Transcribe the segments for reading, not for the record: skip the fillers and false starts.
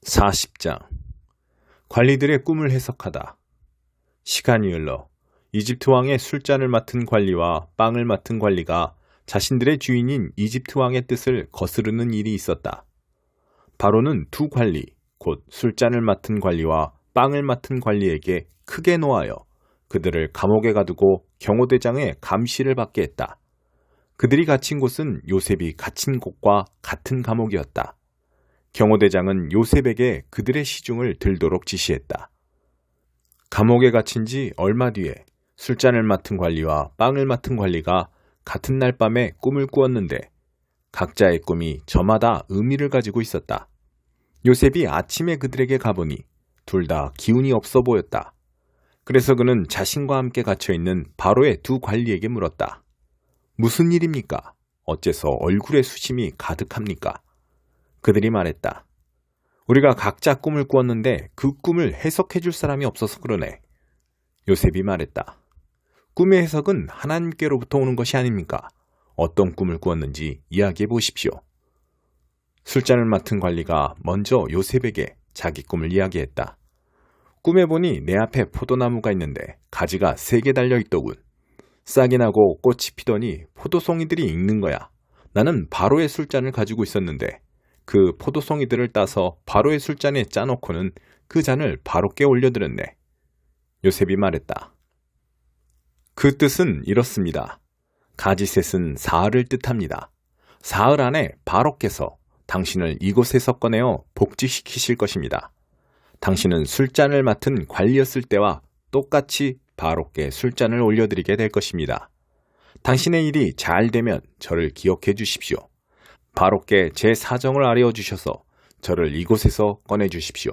40장 관리들의 꿈을 해석하다. 시간이 흘러 이집트 왕의 술잔을 맡은 관리와 빵을 맡은 관리가 자신들의 주인인 이집트 왕의 뜻을 거스르는 일이 있었다. 바로는 두 관리, 곧 술잔을 맡은 관리와 빵을 맡은 관리에게 크게 노하여 그들을 감옥에 가두고 경호대장의 감시를 받게 했다. 그들이 갇힌 곳은 요셉이 갇힌 곳과 같은 감옥이었다. 경호대장은 요셉에게 그들의 시중을 들도록 지시했다. 감옥에 갇힌 지 얼마 뒤에 술잔을 맡은 관리와 빵을 맡은 관리가 같은 날 밤에 꿈을 꾸었는데 각자의 꿈이 저마다 의미를 가지고 있었다. 요셉이 아침에 그들에게 가보니 둘 다 기운이 없어 보였다. 그래서 그는 자신과 함께 갇혀있는 바로의 두 관리에게 물었다. 무슨 일입니까? 어째서 얼굴에 수심이 가득합니까? 그들이 말했다. 우리가 각자 꿈을 꾸었는데 그 꿈을 해석해 줄 사람이 없어서 그러네. 요셉이 말했다. 꿈의 해석은 하나님께로부터 오는 것이 아닙니까? 어떤 꿈을 꾸었는지 이야기해 보십시오. 술잔을 맡은 관리가 먼저 요셉에게 자기 꿈을 이야기했다. 꿈에 보니 내 앞에 포도나무가 있는데 가지가 3개 달려있더군. 싹이 나고 꽃이 피더니 포도송이들이 익는 거야. 나는 바로의 술잔을 가지고 있었는데 그 포도송이들을 따서 바로의 술잔에 짜놓고는 그 잔을 바로께 올려드렸네. 요셉이 말했다. 그 뜻은 이렇습니다. 가지셋은 사흘을 뜻합니다. 사흘 안에 바로께서 당신을 이곳에서 꺼내어 복직시키실 것입니다. 당신은 술잔을 맡은 관리였을 때와 똑같이 바로께 술잔을 올려드리게 될 것입니다. 당신의 일이 잘 되면 저를 기억해 주십시오. 바로께 제 사정을 알려주셔서 저를 이곳에서 꺼내주십시오.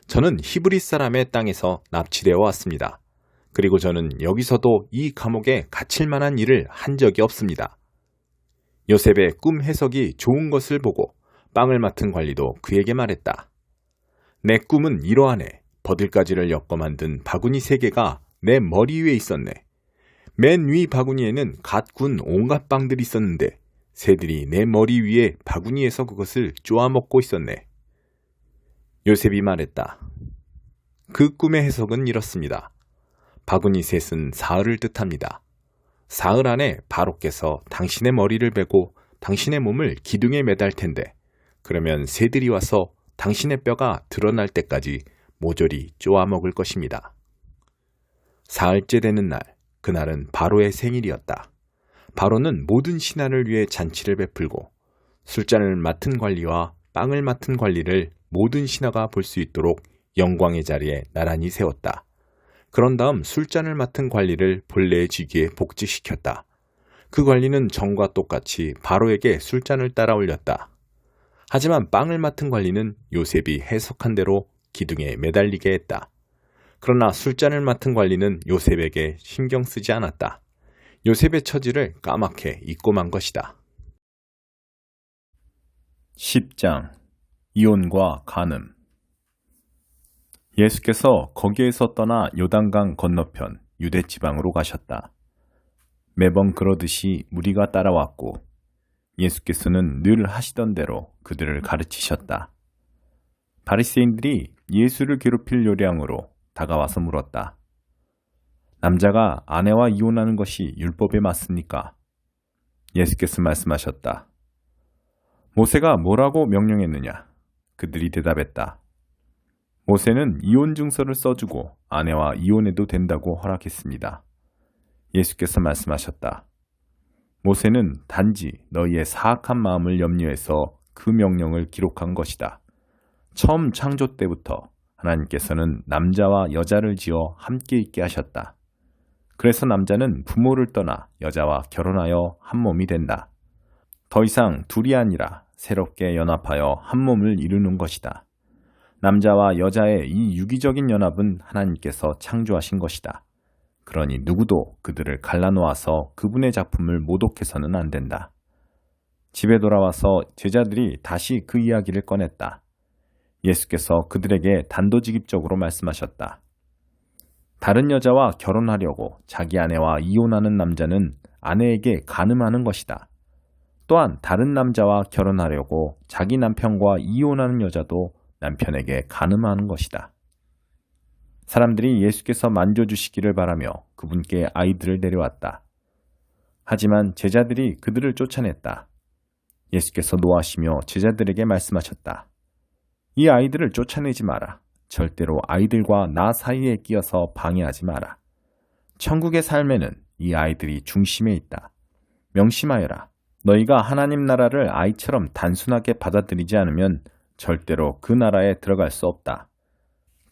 저는 히브리 사람의 땅에서 납치되어 왔습니다. 그리고 저는 여기서도 이 감옥에 갇힐 만한 일을 한 적이 없습니다. 요셉의 꿈 해석이 좋은 것을 보고 빵을 맡은 관리도 그에게 말했다. 내 꿈은 이러하네. 버들가지를 엮어 만든 바구니 3개가 내 머리 위에 있었네. 맨 위 바구니에는 갓 군 온갖 빵들이 있었는데 새들이 내 머리 위에 바구니에서 그것을 쪼아먹고 있었네. 요셉이 말했다. 그 꿈의 해석은 이렇습니다. 바구니 셋은 사흘을 뜻합니다. 사흘 안에 바로께서 당신의 머리를 베고 당신의 몸을 기둥에 매달 텐데 그러면 새들이 와서 당신의 뼈가 드러날 때까지 모조리 쪼아먹을 것입니다. 사흘째 되는 날, 그날은 바로의 생일이었다. 바로는 모든 신하를 위해 잔치를 베풀고 술잔을 맡은 관리와 빵을 맡은 관리를 모든 신하가 볼 수 있도록 영광의 자리에 나란히 세웠다. 그런 다음 술잔을 맡은 관리를 본래의 직위에 복직시켰다. 그 관리는 전과 똑같이 바로에게 술잔을 따라 올렸다. 하지만 빵을 맡은 관리는 요셉이 해석한 대로 기둥에 매달리게 했다. 그러나 술잔을 맡은 관리는 요셉에게 신경 쓰지 않았다. 요셉의 처지를 까맣게 잊고 만 것이다. 10장 이혼과 간음. 예수께서 거기에서 떠나 요단강 건너편 유대 지방으로 가셨다. 매번 그러듯이 무리가 따라왔고 예수께서는 늘 하시던 대로 그들을 가르치셨다. 바리새인들이 예수를 괴롭힐 요량으로 다가와서 물었다. 남자가 아내와 이혼하는 것이 율법에 맞습니까? 예수께서 말씀하셨다. 모세가 뭐라고 명령했느냐? 그들이 대답했다. 모세는 이혼 증서를 써주고 아내와 이혼해도 된다고 허락했습니다. 예수께서 말씀하셨다. 모세는 단지 너희의 사악한 마음을 염려해서 그 명령을 기록한 것이다. 처음 창조 때부터 하나님께서는 남자와 여자를 지어 함께 있게 하셨다. 그래서 남자는 부모를 떠나 여자와 결혼하여 한 몸이 된다. 더 이상 둘이 아니라 새롭게 연합하여 한 몸을 이루는 것이다. 남자와 여자의 이 유기적인 연합은 하나님께서 창조하신 것이다. 그러니 누구도 그들을 갈라놓아서 그분의 작품을 모독해서는 안 된다. 집에 돌아와서 제자들이 다시 그 이야기를 꺼냈다. 예수께서 그들에게 단도직입적으로 말씀하셨다. 다른 여자와 결혼하려고 자기 아내와 이혼하는 남자는 아내에게 간음하는 것이다. 또한 다른 남자와 결혼하려고 자기 남편과 이혼하는 여자도 남편에게 간음하는 것이다. 사람들이 예수께서 만져주시기를 바라며 그분께 아이들을 내려왔다. 하지만 제자들이 그들을 쫓아냈다. 예수께서 노하시며 제자들에게 말씀하셨다. 이 아이들을 쫓아내지 마라. 절대로 아이들과 나 사이에 끼어서 방해하지 마라. 천국의 삶에는 이 아이들이 중심에 있다. 명심하여라. 너희가 하나님 나라를 아이처럼 단순하게 받아들이지 않으면 절대로 그 나라에 들어갈 수 없다.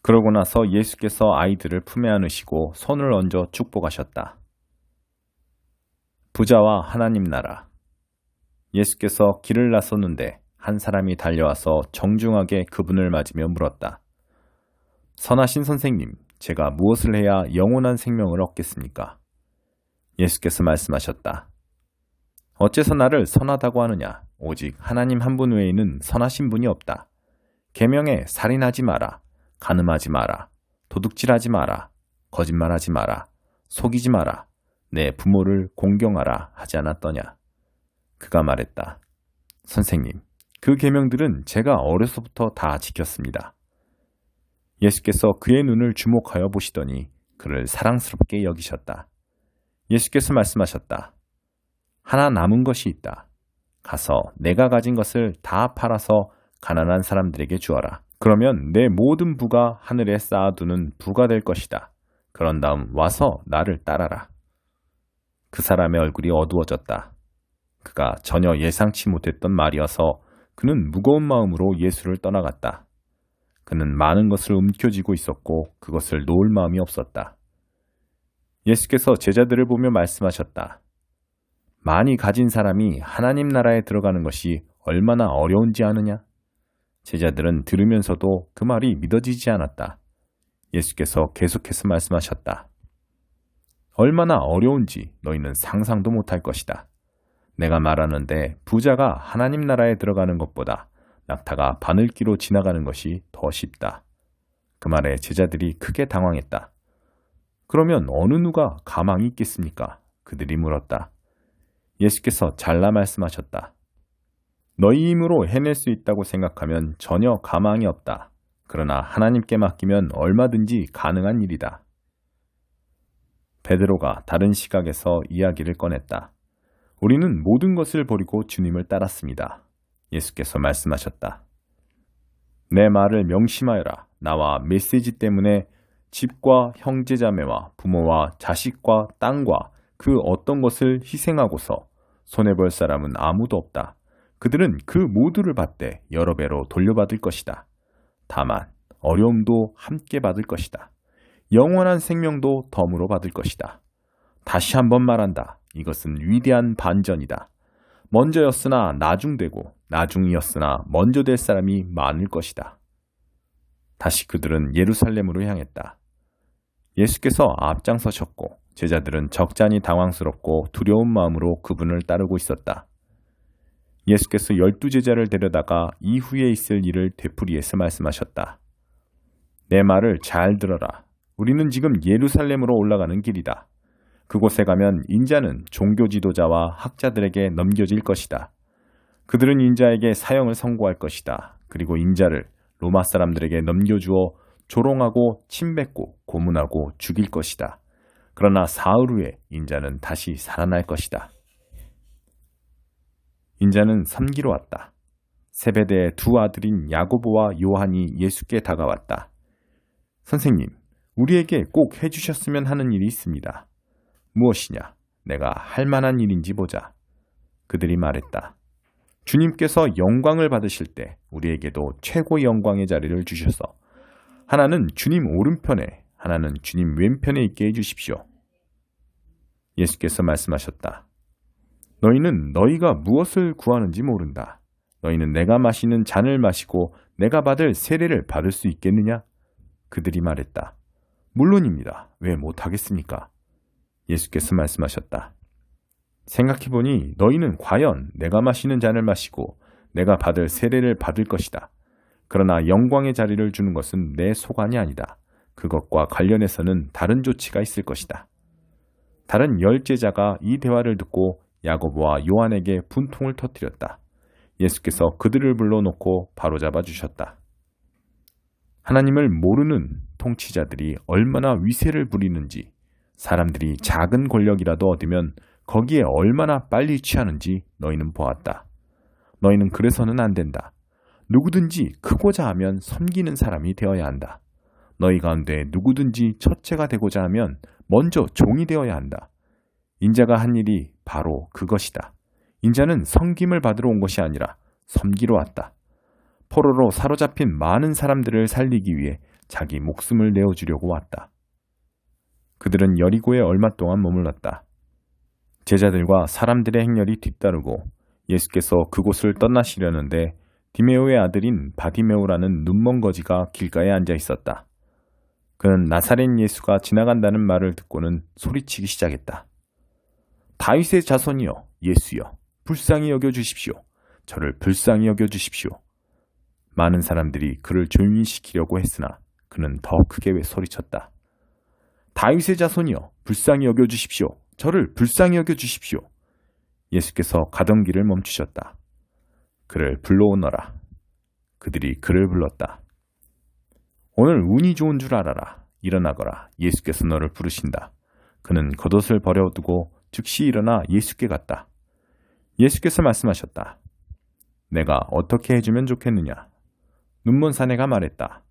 그러고 나서 예수께서 아이들을 품에 안으시고 손을 얹어 축복하셨다. 부자와 하나님 나라. 예수께서 길을 나섰는데 한 사람이 달려와서 정중하게 그분을 맞으며 물었다. 선하신 선생님, 제가 무엇을 해야 영원한 생명을 얻겠습니까? 예수께서 말씀하셨다. 어째서 나를 선하다고 하느냐? 오직 하나님 한 분 외에는 선하신 분이 없다. 계명에 살인하지 마라, 간음하지 마라, 도둑질하지 마라, 거짓말하지 마라, 속이지 마라, 내 부모를 공경하라 하지 않았더냐? 그가 말했다. 선생님, 그 계명들은 제가 어려서부터 다 지켰습니다. 예수께서 그의 눈을 주목하여 보시더니 그를 사랑스럽게 여기셨다. 예수께서 말씀하셨다. 하나 남은 것이 있다. 가서 내가 가진 것을 다 팔아서 가난한 사람들에게 주어라. 그러면 내 모든 부가 하늘에 쌓아두는 부가 될 것이다. 그런 다음 와서 나를 따라라. 그 사람의 얼굴이 어두워졌다. 그가 전혀 예상치 못했던 말이어서 그는 무거운 마음으로 예수를 떠나갔다. 그는 많은 것을 움켜쥐고 있었고 그것을 놓을 마음이 없었다. 예수께서 제자들을 보며 말씀하셨다. 많이 가진 사람이 하나님 나라에 들어가는 것이 얼마나 어려운지 아느냐? 제자들은 들으면서도 그 말이 믿어지지 않았다. 예수께서 계속해서 말씀하셨다. 얼마나 어려운지 너희는 상상도 못할 것이다. 내가 말하는데 부자가 하나님 나라에 들어가는 것보다 낙타가 바늘기로 지나가는 것이 더 쉽다. 그 말에 제자들이 크게 당황했다. 그러면 어느 누가 가망이 있겠습니까? 그들이 물었다. 예수께서 잘라 말씀하셨다. 너희 힘으로 해낼 수 있다고 생각하면 전혀 가망이 없다. 그러나 하나님께 맡기면 얼마든지 가능한 일이다. 베드로가 다른 시각에서 이야기를 꺼냈다. 우리는 모든 것을 버리고 주님을 따랐습니다. 예수께서 말씀하셨다. 내 말을 명심하여라. 나와 메시지 때문에 집과 형제자매와 부모와 자식과 땅과 그 어떤 것을 희생하고서 손해볼 사람은 아무도 없다. 그들은 그 모두를 받되 여러 배로 돌려받을 것이다. 다만 어려움도 함께 받을 것이다. 영원한 생명도 덤으로 받을 것이다. 다시 한번 말한다. 이것은 위대한 반전이다. 먼저였으나 나중되고 나중이었으나 먼저 될 사람이 많을 것이다. 다시 그들은 예루살렘으로 향했다. 예수께서 앞장서셨고 제자들은 적잖이 당황스럽고 두려운 마음으로 그분을 따르고 있었다. 예수께서 12제자를 데려다가 이후에 있을 일을 되풀이해서 말씀하셨다. 내 말을 잘 들어라. 우리는 지금 예루살렘으로 올라가는 길이다. 그곳에 가면 인자는 종교 지도자와 학자들에게 넘겨질 것이다. 그들은 인자에게 사형을 선고할 것이다. 그리고 인자를 로마 사람들에게 넘겨주어 조롱하고 침뱉고 고문하고 죽일 것이다. 그러나 사흘 후에 인자는 다시 살아날 것이다. 인자는 삼기로 왔다. 세베대의 두 아들인 야고보와 요한이 예수께 다가왔다. 선생님, 우리에게 꼭 해주셨으면 하는 일이 있습니다. 무엇이냐? 내가 할 만한 일인지 보자. 그들이 말했다. 주님께서 영광을 받으실 때 우리에게도 최고 영광의 자리를 주셔서 하나는 주님 오른편에 하나는 주님 왼편에 있게 해주십시오. 예수께서 말씀하셨다. 너희는 너희가 무엇을 구하는지 모른다. 너희는 내가 마시는 잔을 마시고 내가 받을 세례를 받을 수 있겠느냐? 그들이 말했다. 물론입니다. 왜 못하겠습니까? 예수께서 말씀하셨다. 생각해보니 너희는 과연 내가 마시는 잔을 마시고 내가 받을 세례를 받을 것이다. 그러나 영광의 자리를 주는 것은 내 소관이 아니다. 그것과 관련해서는 다른 조치가 있을 것이다. 다른 10제자가 이 대화를 듣고 야고보와 요한에게 분통을 터뜨렸다. 예수께서 그들을 불러놓고 바로잡아 주셨다. 하나님을 모르는 통치자들이 얼마나 위세를 부리는지, 사람들이 작은 권력이라도 얻으면 거기에 얼마나 빨리 취하는지 너희는 보았다. 너희는 그래서는 안 된다. 누구든지 크고자 하면 섬기는 사람이 되어야 한다. 너희 가운데 누구든지 첫째가 되고자 하면 먼저 종이 되어야 한다. 인자가 한 일이 바로 그것이다. 인자는 섬김을 받으러 온 것이 아니라 섬기러 왔다. 포로로 사로잡힌 많은 사람들을 살리기 위해 자기 목숨을 내어주려고 왔다. 그들은 여리고에 얼마 동안 머물렀다. 제자들과 사람들의 행렬이 뒤따르고 예수께서 그곳을 떠나시려는데 디메오의 아들인 바디메오라는 눈먼 거지가 길가에 앉아 있었다. 그는 나사렛 예수가 지나간다는 말을 듣고는 소리치기 시작했다. 다윗의 자손이여, 예수여, 불쌍히 여겨주십시오. 저를 불쌍히 여겨주십시오. 많은 사람들이 그를 조용히 시키려고 했으나 그는 더 크게 소리쳤다. 다윗의 자손이여, 불쌍히 여겨주십시오. 저를 불쌍히 여겨주십시오. 예수께서 가던 길을 멈추셨다. 그를 불러오너라. 그들이 그를 불렀다. 오늘 운이 좋은 줄 알아라. 일어나거라. 예수께서 너를 부르신다. 그는 겉옷을 버려두고 즉시 일어나 예수께 갔다. 예수께서 말씀하셨다. 내가 어떻게 해주면 좋겠느냐? 눈먼 사내가 말했다.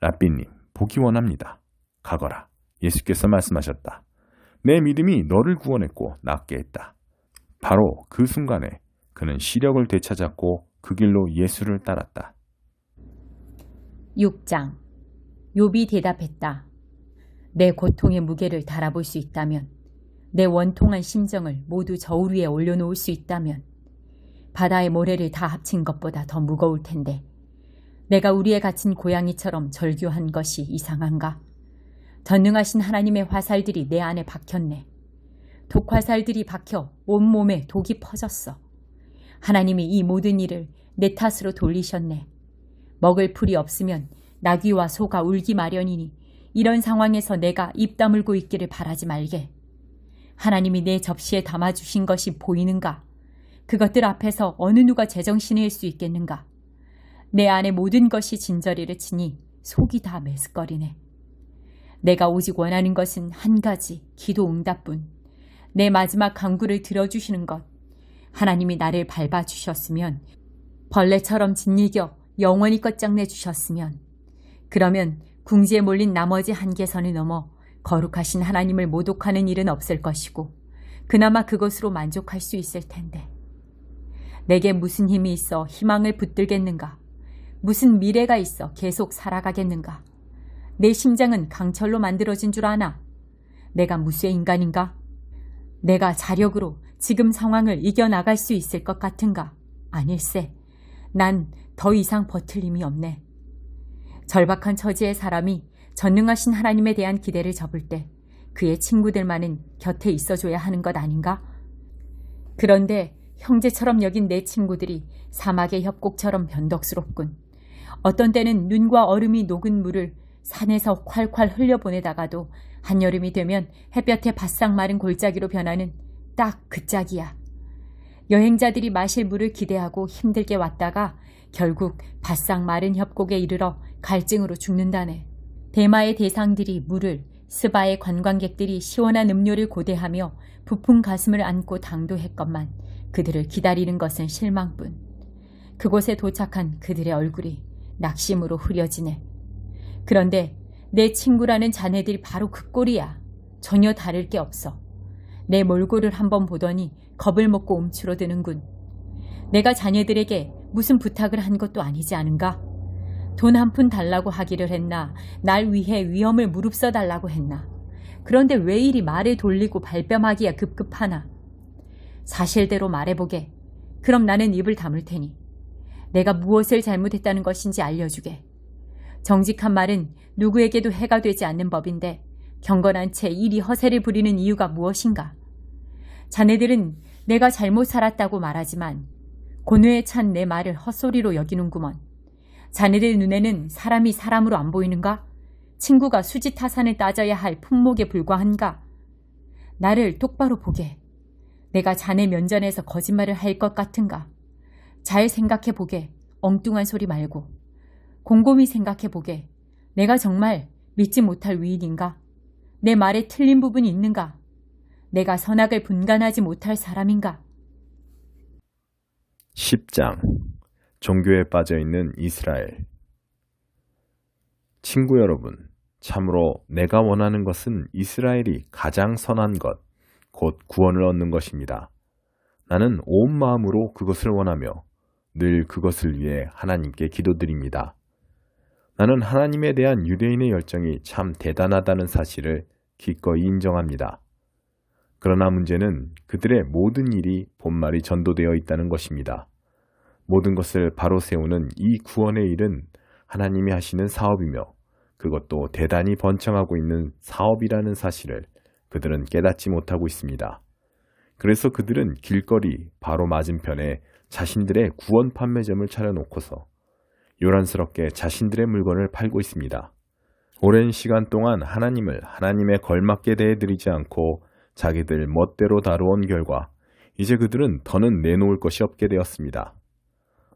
랍비님, 보기 원합니다. 가거라. 예수께서 말씀하셨다. 내 믿음이 너를 구원했고 낫게 했다. 바로 그 순간에 그는 시력을 되찾았고 그 길로 예수를 따랐다. 6장. 욥이 대답했다. 내 고통의 무게를 달아볼 수 있다면, 내 원통한 심정을 모두 저울 위에 올려놓을 수 있다면 바다의 모래를 다 합친 것보다 더 무거울 텐데 내가 우리에 갇힌 고양이처럼 절규한 것이 이상한가? 전능하신 하나님의 화살들이 내 안에 박혔네. 독화살들이 박혀 온몸에 독이 퍼졌어. 하나님이 이 모든 일을 내 탓으로 돌리셨네. 먹을 풀이 없으면 나귀와 소가 울기 마련이니 이런 상황에서 내가 입 다물고 있기를 바라지 말게. 하나님이 내 접시에 담아주신 것이 보이는가? 그것들 앞에서 어느 누가 제정신일 수 있겠는가? 내 안에 모든 것이 진저리를 치니 속이 다 메스꺼리네. 내가 오직 원하는 것은 한 가지, 기도 응답뿐. 내 마지막 간구를 들어주시는 것. 하나님이 나를 밟아주셨으면, 벌레처럼 짓이겨 영원히 끝장내주셨으면, 그러면 궁지에 몰린 나머지 한계선을 넘어 거룩하신 하나님을 모독하는 일은 없을 것이고 그나마 그것으로 만족할 수 있을 텐데. 내게 무슨 힘이 있어 희망을 붙들겠는가? 무슨 미래가 있어 계속 살아가겠는가? 내 심장은 강철로 만들어진 줄 아나? 내가 무쇠 인간인가? 내가 자력으로 지금 상황을 이겨나갈 수 있을 것 같은가? 아닐세. 난 더 이상 버틸 힘이 없네. 절박한 처지의 사람이 전능하신 하나님에 대한 기대를 접을 때 그의 친구들만은 곁에 있어줘야 하는 것 아닌가? 그런데 형제처럼 여긴 내 친구들이 사막의 협곡처럼 변덕스럽군. 어떤 때는 눈과 얼음이 녹은 물을 산에서 콸콸 흘려보내다가도 한여름이 되면 햇볕에 바싹 마른 골짜기로 변하는 딱 그 짝이야. 여행자들이 마실 물을 기대하고 힘들게 왔다가 결국 바싹 마른 협곡에 이르러 갈증으로 죽는다네. 대마의 대상들이 물을, 스바의 관광객들이 시원한 음료를 고대하며 부푼 가슴을 안고 당도했건만 그들을 기다리는 것은 실망뿐. 그곳에 도착한 그들의 얼굴이 낙심으로 흐려지네. 그런데 내 친구라는 자네들이 바로 그 꼴이야. 전혀 다를 게 없어. 내 몰골을 한번 보더니 겁을 먹고 움츠러드는군. 내가 자네들에게 무슨 부탁을 한 것도 아니지 않은가? 돈 한 푼 달라고 하기를 했나? 날 위해 위험을 무릅써 달라고 했나? 그런데 왜 이리 말을 돌리고 발뺌하기야 급급하나? 사실대로 말해보게. 그럼 나는 입을 다물 테니. 내가 무엇을 잘못했다는 것인지 알려주게. 정직한 말은 누구에게도 해가 되지 않는 법인데 경건한 채 이리 허세를 부리는 이유가 무엇인가? 자네들은 내가 잘못 살았다고 말하지만 고뇌에 찬 내 말을 헛소리로 여기는구먼. 자네들 눈에는 사람이 사람으로 안 보이는가? 친구가 수지타산을 따져야 할 품목에 불과한가? 나를 똑바로 보게. 내가 자네 면전에서 거짓말을 할 것 같은가? 잘 생각해 보게. 엉뚱한 소리 말고. 곰곰이 생각해보게. 내가 정말 믿지 못할 위인인가? 내 말에 틀린 부분이 있는가? 내가 선악을 분간하지 못할 사람인가? 10장 종교에 빠져있는 이스라엘. 친구 여러분, 참으로 내가 원하는 것은 이스라엘이 가장 선한 것, 곧 구원을 얻는 것입니다. 나는 온 마음으로 그것을 원하며 늘 그것을 위해 하나님께 기도드립니다. 나는 하나님에 대한 유대인의 열정이 참 대단하다는 사실을 기꺼이 인정합니다. 그러나 문제는 그들의 모든 일이 본말이 전도되어 있다는 것입니다. 모든 것을 바로 세우는 이 구원의 일은 하나님이 하시는 사업이며 그것도 대단히 번창하고 있는 사업이라는 사실을 그들은 깨닫지 못하고 있습니다. 그래서 그들은 길거리 바로 맞은편에 자신들의 구원 판매점을 차려놓고서 요란스럽게 자신들의 물건을 팔고 있습니다. 오랜 시간 동안 하나님을 하나님에 걸맞게 대해드리지 않고 자기들 멋대로 다루온 결과 이제 그들은 더는 내놓을 것이 없게 되었습니다.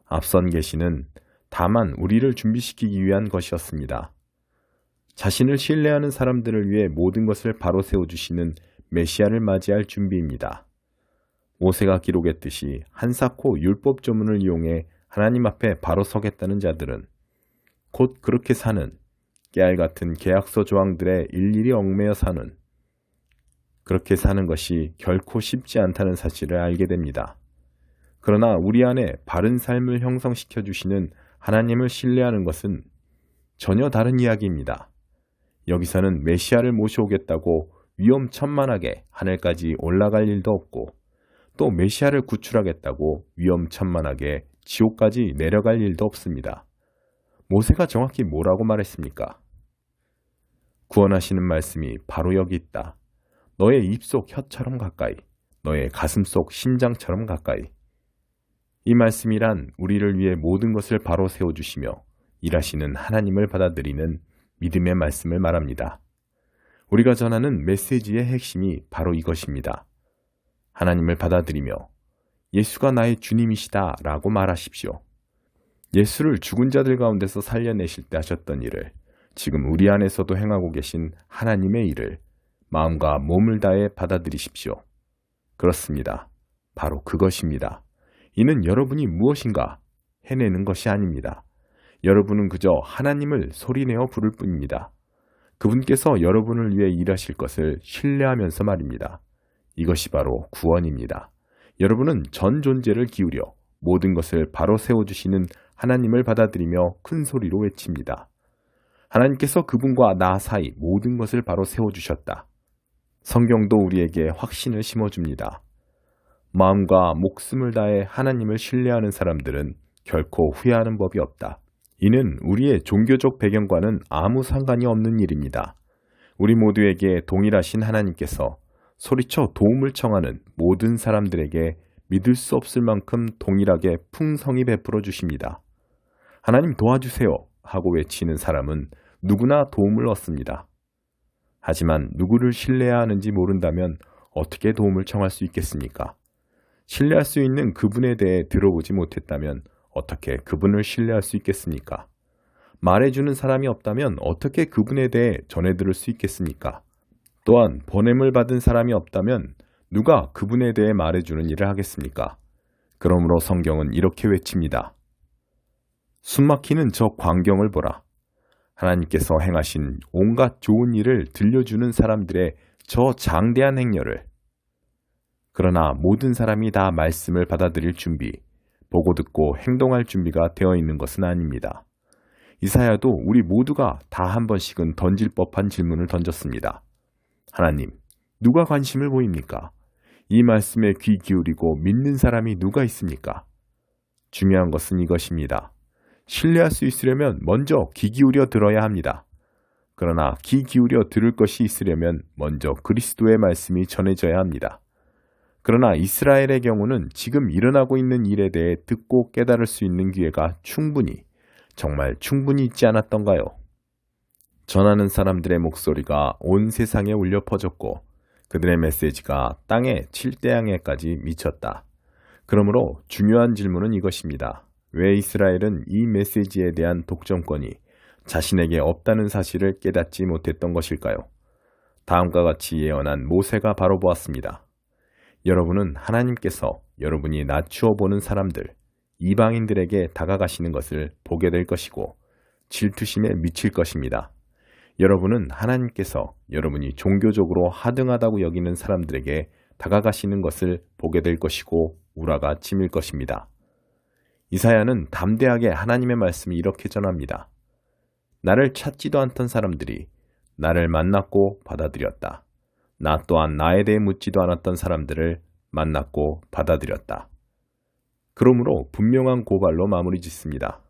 앞선 계시는 다만 우리를 준비시키기 위한 것이었습니다. 자신을 신뢰하는 사람들을 위해 모든 것을 바로 세워주시는 메시아를 맞이할 준비입니다. 모세가 기록했듯이 한사코 율법 조문을 이용해 하나님 앞에 바로 서겠다는 자들은 곧 그렇게 사는 깨알 같은 계약서 조항들에 일일이 얽매여 사는 그렇게 사는 것이 결코 쉽지 않다는 사실을 알게 됩니다. 그러나 우리 안에 바른 삶을 형성시켜 주시는 하나님을 신뢰하는 것은 전혀 다른 이야기입니다. 여기서는 메시아를 모셔오겠다고 위험천만하게 하늘까지 올라갈 일도 없고 또 메시아를 구출하겠다고 위험천만하게 지옥까지 내려갈 일도 없습니다. 모세가 정확히 뭐라고 말했습니까? 구원하시는 말씀이 바로 여기 있다. 너의 입속 혀처럼 가까이, 너의 가슴속 심장처럼 가까이. 이 말씀이란 우리를 위해 모든 것을 바로 세워주시며 일하시는 하나님을 받아들이는 믿음의 말씀을 말합니다. 우리가 전하는 메시지의 핵심이 바로 이것입니다. 하나님을 받아들이며 예수가 나의 주님이시다 라고 말하십시오. 예수를 죽은 자들 가운데서 살려내실 때 하셨던 일을 지금 우리 안에서도 행하고 계신 하나님의 일을 마음과 몸을 다해 받아들이십시오. 그렇습니다. 바로 그것입니다. 이는 여러분이 무엇인가 해내는 것이 아닙니다. 여러분은 그저 하나님을 소리내어 부를 뿐입니다. 그분께서 여러분을 위해 일하실 것을 신뢰하면서 말입니다. 이것이 바로 구원입니다. 여러분은 전 존재를 기울여 모든 것을 바로 세워주시는 하나님을 받아들이며 큰 소리로 외칩니다. 하나님께서 그분과 나 사이 모든 것을 바로 세워주셨다. 성경도 우리에게 확신을 심어줍니다. 마음과 목숨을 다해 하나님을 신뢰하는 사람들은 결코 후회하는 법이 없다. 이는 우리의 종교적 배경과는 아무 상관이 없는 일입니다. 우리 모두에게 동일하신 하나님께서 소리쳐 도움을 청하는 모든 사람들에게 믿을 수 없을 만큼 동일하게 풍성히 베풀어 주십니다. 하나님 도와주세요 하고 외치는 사람은 누구나 도움을 얻습니다. 하지만 누구를 신뢰해야 하는지 모른다면 어떻게 도움을 청할 수 있겠습니까? 신뢰할 수 있는 그분에 대해 들어보지 못했다면 어떻게 그분을 신뢰할 수 있겠습니까? 말해주는 사람이 없다면 어떻게 그분에 대해 전해 들을 수 있겠습니까? 또한 보냄을 받은 사람이 없다면 누가 그분에 대해 말해주는 일을 하겠습니까? 그러므로 성경은 이렇게 외칩니다. 숨막히는 저 광경을 보라. 하나님께서 행하신 온갖 좋은 일을 들려주는 사람들의 저 장대한 행렬을. 그러나 모든 사람이 다 말씀을 받아들일 준비, 보고 듣고 행동할 준비가 되어 있는 것은 아닙니다. 이사야도 우리 모두가 다 한 번씩은 던질 법한 질문을 던졌습니다. 하나님, 누가 관심을 보입니까? 이 말씀에 귀 기울이고 믿는 사람이 누가 있습니까? 중요한 것은 이것입니다. 신뢰할 수 있으려면 먼저 귀 기울여 들어야 합니다. 그러나 귀 기울여 들을 것이 있으려면 먼저 그리스도의 말씀이 전해져야 합니다. 그러나 이스라엘의 경우는 지금 일어나고 있는 일에 대해 듣고 깨달을 수 있는 기회가 정말 충분히 있지 않았던가요? 전하는 사람들의 목소리가 온 세상에 울려 퍼졌고 그들의 메시지가 땅의 칠대양에까지 미쳤다. 그러므로 중요한 질문은 이것입니다. 왜 이스라엘은 이 메시지에 대한 독점권이 자신에게 없다는 사실을 깨닫지 못했던 것일까요? 다음과 같이 예언한 모세가 바로 보았습니다. 여러분은 하나님께서 여러분이 낮추어 보는 사람들, 이방인들에게 다가가시는 것을 보게 될 것이고 질투심에 미칠 것입니다. 여러분은 하나님께서 여러분이 종교적으로 하등하다고 여기는 사람들에게 다가가시는 것을 보게 될 것이고 우라가 치밀 것입니다. 이사야는 담대하게 하나님의 말씀을 이렇게 전합니다. 나를 찾지도 않던 사람들이 나를 만났고 받아들였다. 나 또한 나에 대해 묻지도 않았던 사람들을 만났고 받아들였다. 그러므로 분명한 고발로 마무리 짓습니다.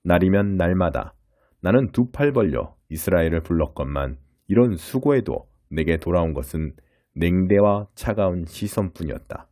날이면 날마다 나는 두 팔 벌려 이스라엘을 불렀건만 이런 수고에도 내게 돌아온 것은 냉대와 차가운 시선뿐이었다.